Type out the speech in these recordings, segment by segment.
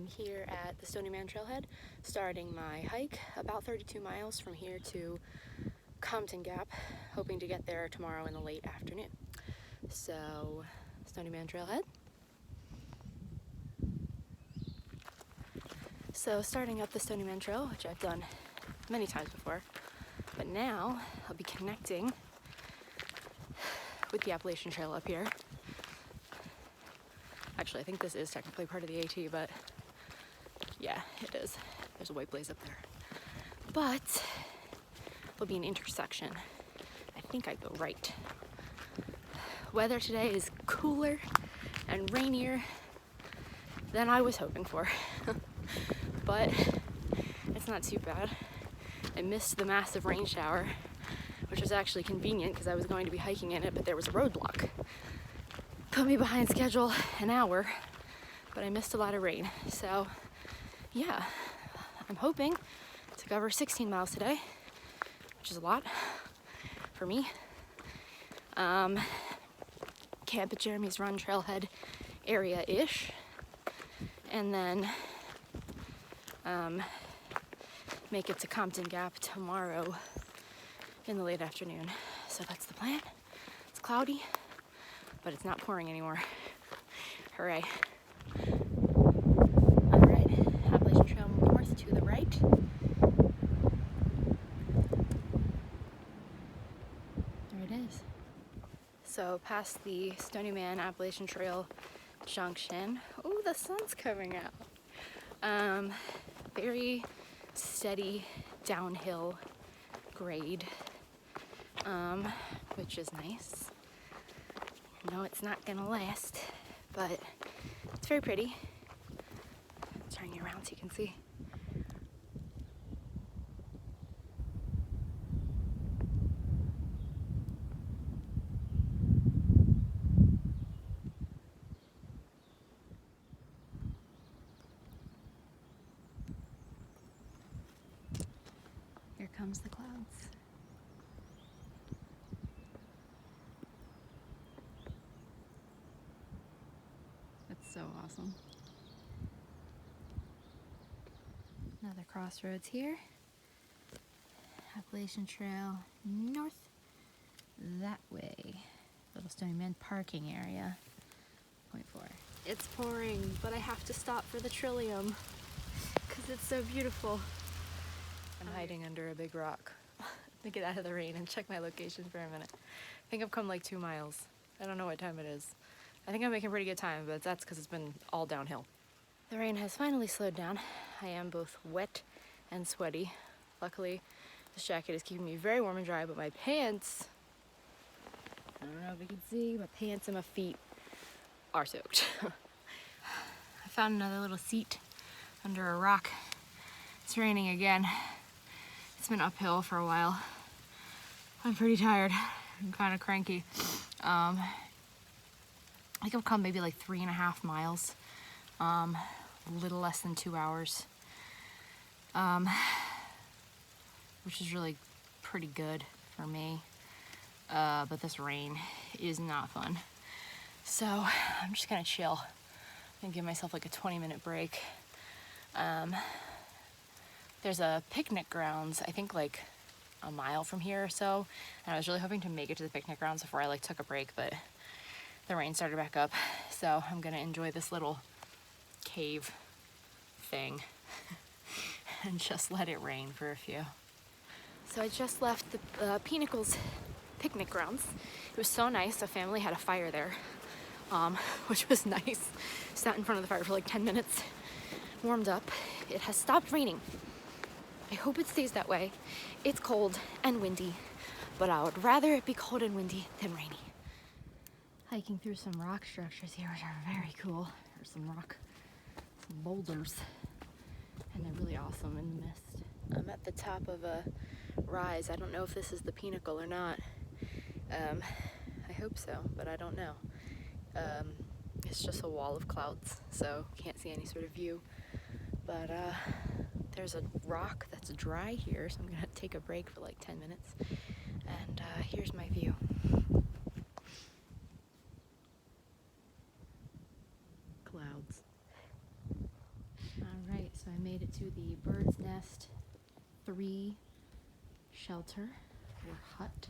am here at the Stony Man Trailhead, starting my hike about 32 miles from here to Compton Gap, hoping to get there tomorrow in the late afternoon. So, Stony Man Trailhead. So starting up the Stony Man Trail, which I've done many times before, but now I'll be connecting with the Appalachian Trail up here. Actually, I think this is technically part of the AT, but yeah, it is. There's a white blaze up there. But there'll be an intersection. I think I go right. Weather today is cooler and rainier than I was hoping for. But it's not too bad. I missed the massive rain shower, which was actually convenient because I was going to be hiking in it, but there was a roadblock. Put me behind schedule an hour, but I missed a lot of rain. So yeah, I'm hoping to cover 16 miles today, which is a lot for me. Camp at Jeremy's Run Trailhead area-ish, and then make it to Compton Gap tomorrow in the late afternoon. So that's the plan. It's cloudy, but it's not pouring anymore. Hooray. All right, Appalachian Trail north to the right. There it is. So past the Stony Man Appalachian Trail junction. Oh, the sun's coming out. Very steady downhill grade, which is nice. No, it's not gonna last, but it's very pretty. Turning you around so you can see. Here comes the clouds. That's so awesome. Another crossroads here. Appalachian Trail north that way. Little Stony Man parking area. 0.4. It's pouring, but I have to stop for the Trillium because it's so beautiful. I'm hiding under a big rock to get out of the rain and check my location for a minute. I think I've come like 2 miles. I don't know what time it is. I think I'm making pretty good time, but that's because it's been all downhill. The rain has finally slowed down. I am both wet and sweaty. Luckily, this jacket is keeping me very warm and dry, but my pants, I don't know if you can see, my pants and my feet are soaked. I found another little seat under a rock. It's raining again. It's been uphill for a while. I'm pretty tired. I'm kind of cranky. I think I've come maybe like 3.5 miles. A little less than 2 hours. Which is really pretty good for me. But this rain is not fun. So I'm just gonna chill and give myself like a 20-minute break. There's a picnic grounds, I think like a mile from here or so, and I was really hoping to make it to the picnic grounds before I like took a break, but the rain started back up, so I'm gonna enjoy this little cave thing and just let it rain for a few. So I just left the Pinnacles picnic grounds. It was so nice. A family had a fire there, which was nice. Sat in front of the fire for like 10 minutes, warmed up. It has stopped raining. I hope it stays that way. It's cold and windy, but I would rather it be cold and windy than rainy. Hiking through some rock structures here, which are very cool. There's some boulders, and they're really awesome in the mist. I'm at the top of a rise. I don't know if this is the Pinnacle or not. I hope so, but I don't know. It's just a wall of clouds, so can't see any sort of view. But there's a rock that's dry here, so I'm gonna take a break for like 10 minutes. And here's my view. Clouds. So I made it to the Bird's Nest 3 shelter, or hut,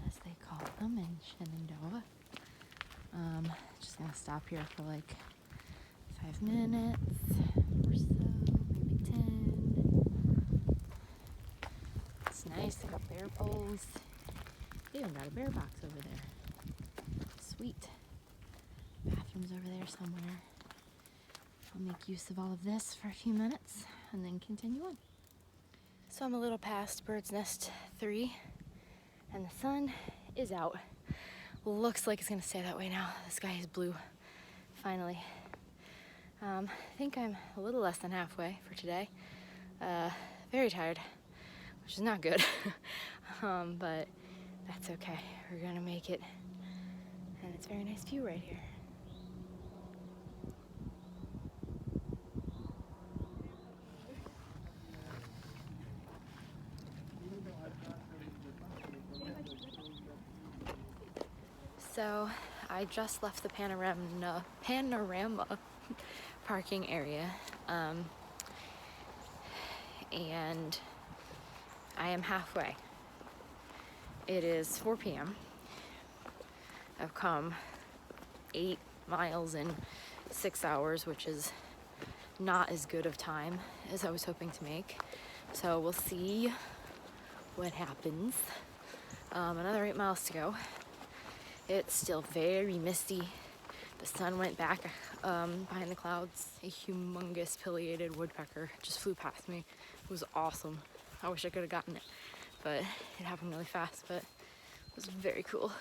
as they call them in Shenandoah. Just gonna stop here for like 5 minutes or so, maybe 10. It's nice, they got bear poles. They even got a bear box over there. Sweet. Bathrooms over there somewhere. I'll make use of all of this for a few minutes and then continue on. So I'm a little past Bird's Nest 3 and the sun is out. Looks like it's gonna stay that way now. The sky is blue, finally. I think I'm a little less than halfway for today. Very tired, which is not good, but that's okay. We're gonna make it, and it's a very nice view right here. So I just left the panorama parking area, and I am halfway. It is 4 p.m. I've come 8 miles in 6 hours, which is not as good of time as I was hoping to make. So we'll see what happens. Another 8 miles to go. It's still very misty. The sun went back behind the clouds. A humongous pileated woodpecker just flew past me. It was awesome. I wish I could have gotten it, but it happened really fast, but it was very cool.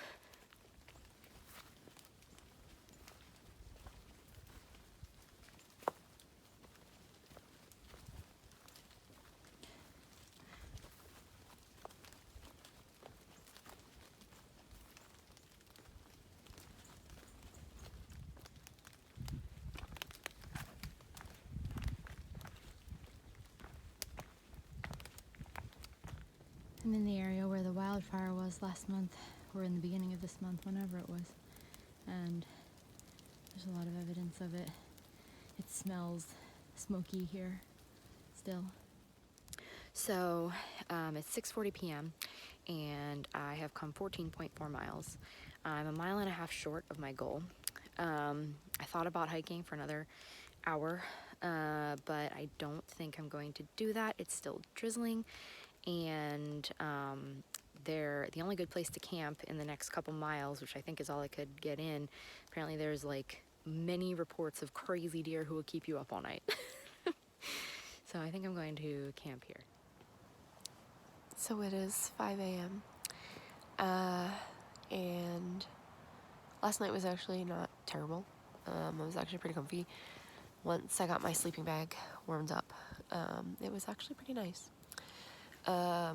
I'm in the area where the wildfire was last month, or in the beginning of this month, whenever it was, and there's a lot of evidence of it. It smells smoky here still. So it's 6:40 p.m. and I have come 14.4 miles. I'm a mile and a half short of my goal. I thought about hiking for another hour, but I don't think I'm going to do that. It's still drizzling, and the only good place to camp in the next couple miles, which I think is all I could get in, apparently there's like many reports of crazy deer who will keep you up all night. So I think I'm going to camp here. So it is 5 a.m. And last night was actually not terrible. I was actually pretty comfy. Once I got my sleeping bag warmed up, it was actually pretty nice. I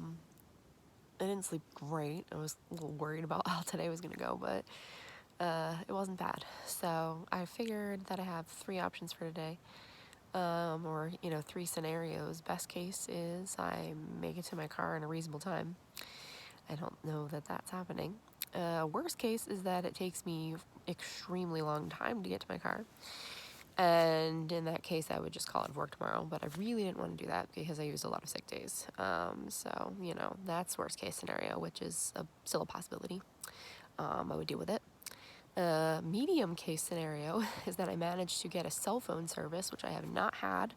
didn't sleep great. I was a little worried about how today was going to go, but it wasn't bad. So I figured that I have 3 options for today, or 3 scenarios. Best case is I make it to my car in a reasonable time. I don't know that that's happening. Worst case is that it takes me extremely long time to get to my car. And in that case, I would just call it work tomorrow. But I really didn't want to do that because I used a lot of sick days. So, that's worst case scenario, which is still a possibility. I would deal with it. Medium case scenario is that I managed to get a cell phone service, which I have not had.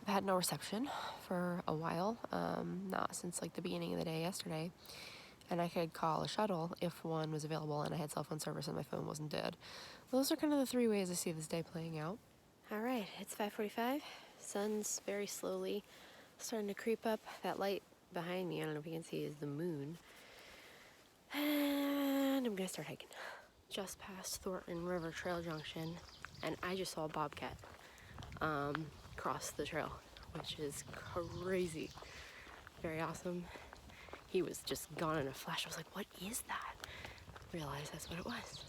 I've had no reception for a while, not since like the beginning of the day yesterday. And I could call a shuttle if one was available and I had cell phone service and my phone wasn't dead. Those are kind of the 3 ways I see this day playing out. All right, it's 5:45. Sun's very slowly starting to creep up. That light behind me, I don't know if you can see, is the moon. And I'm gonna start hiking. Just past Thornton River Trail Junction, and I just saw a bobcat cross the trail, which is crazy. Very awesome. He was just gone in a flash. I was like, what is that? Realized that's what it was.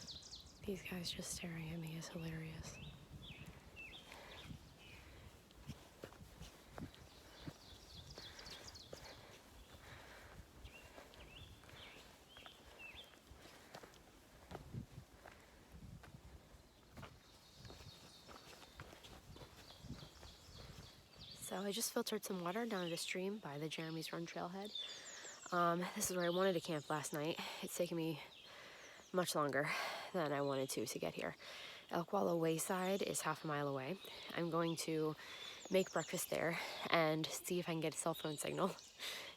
These guys just staring at me is hilarious. So I just filtered some water down at a stream by the Jeremy's Run trailhead. This is where I wanted to camp last night. It's taken me much longer than I wanted to get here. Elkwallow Wayside is half a mile away. I'm going to make breakfast there and see if I can get a cell phone signal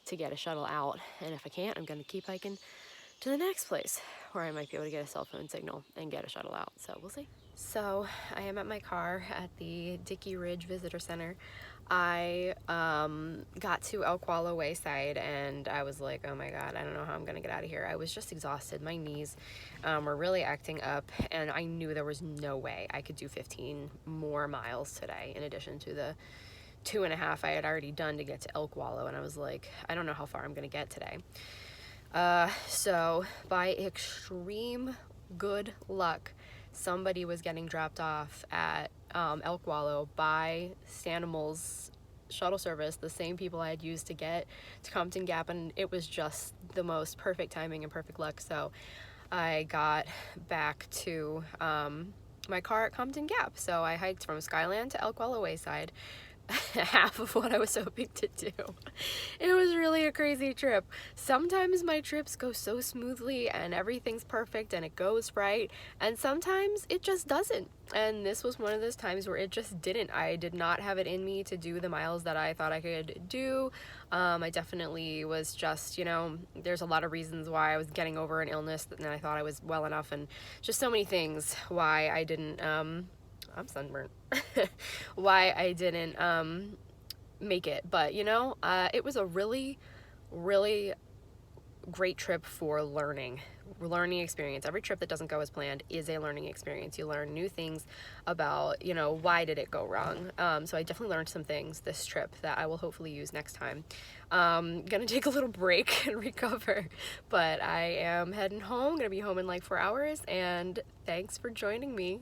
to get a shuttle out. And if I can't, I'm going to keep hiking to the next place where I might be able to get a cell phone signal and get a shuttle out. So we'll see. So I am at my car at the Dickey Ridge Visitor Center. I got to Elkwallow Wayside and I was like, oh my god, I don't know how I'm gonna get out of here. I was just exhausted. My knees were really acting up, and I knew there was no way I could do 15 more miles today in addition to the 2.5 I had already done to get to Elkwallow. And I was like, I don't know how far I'm gonna get today. So by extreme good luck, somebody was getting dropped off at Elkwallow by Sanimals shuttle service, the same people I had used to get to Compton Gap, and it was just the most perfect timing and perfect luck. So I got back to my car at Compton Gap. So I hiked from Skyland to Elkwallow Wayside, half of what I was hoping to do. It was really a crazy trip. Sometimes my trips go so smoothly and everything's perfect and it goes right, and sometimes it just doesn't. And this was one of those times where it just didn't. I did not have it in me to do the miles that I thought I could do. I definitely was just, you know, there's a lot of reasons why I was getting over an illness and I thought I was well enough, and just so many things why I didn't I'm sunburnt. why I didn't make it. But you know, it was a really great trip for learning experience. Every trip that doesn't go as planned is a learning experience. You learn new things about, you know, why did it go wrong. So I definitely learned some things this trip that I will hopefully use next time. Gonna take a little break and recover, but I am heading home. Gonna be home in like 4 hours, and thanks for joining me.